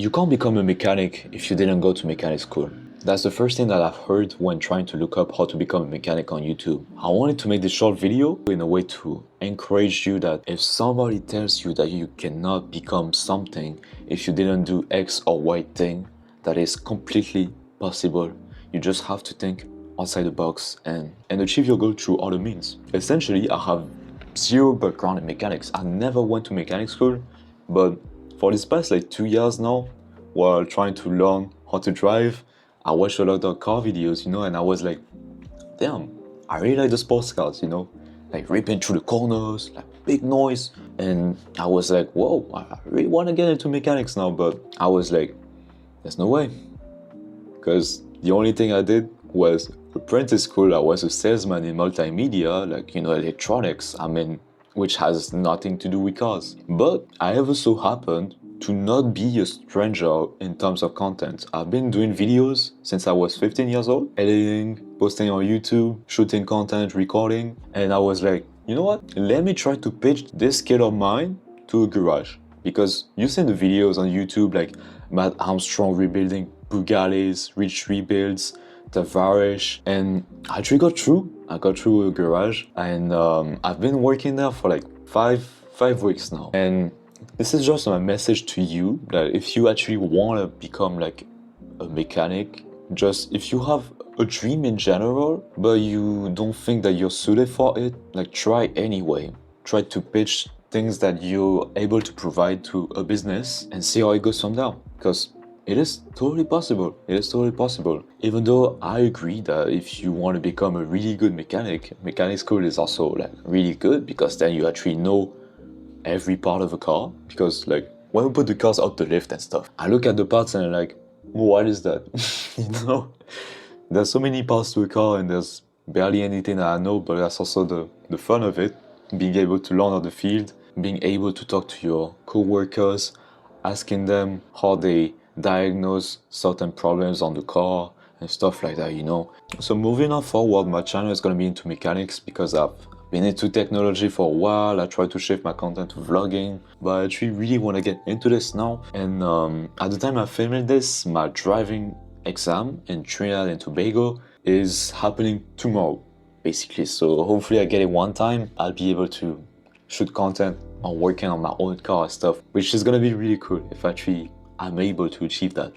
You can't become a mechanic if you didn't go to mechanic school. That's the first thing that I've heard when trying to look up how to become a mechanic on YouTube. I wanted to make this short video in a way to encourage you that if somebody tells you that you cannot become something if you didn't do X or Y thing, that is completely possible. You just have to think outside the box and achieve your goal through other means. Essentially, I have zero background in mechanics. I never went to mechanic school, but for this past like 2 years now, while trying to learn how to drive, I watched a lot of car videos, and I was like, damn, I really like the sports cars, like ripping through the corners, like big noise. And I was like, whoa, I really want to get into mechanics now, but I was like, there's no way. Because the only thing I did was apprentice school. I was a salesman in multimedia, like, electronics, which has nothing to do with cars. But I ever so happened to not be a stranger in terms of content. I've been doing videos since I was 15 years old, editing, posting on YouTube, shooting content, recording, and I was like, you know what? Let me try to pitch this skill of mine to a garage. Because you've seen the videos on YouTube like Matt Armstrong rebuilding Bugattis, Rich rebuilds, Tavares, and I actually got through. I got through a garage, and I've been working there for like five weeks now. And this is just my message to you that if you actually want to become like a mechanic, just if you have a dream in general, but you don't think that you're suited for it, like try anyway. Try to pitch things that you're able to provide to a business and see how it goes from there. Because it is totally possible. It is totally possible. Even though I agree that if you want to become a really good mechanic, mechanic school is also like really good because then you actually know every part of a car. Because like when we put the cars out the lift and stuff, I look at the parts and I'm like, what is that? There's so many parts to a car and there's barely anything that I know, but that's also the fun of it. Being able to learn on the field, being able to talk to your co-workers, asking them how they diagnose certain problems on the car and stuff like that, So moving on forward, my channel is going to be into mechanics because I've been into technology for a while. I try to shift my content to vlogging, but I actually really want to get into this now. And at the time I filmed this, my driving exam in Trinidad and Tobago is happening tomorrow, basically. So hopefully I get it one time. I'll be able to shoot content on working on my own car and stuff, which is gonna be really cool if actually I'm able to achieve that.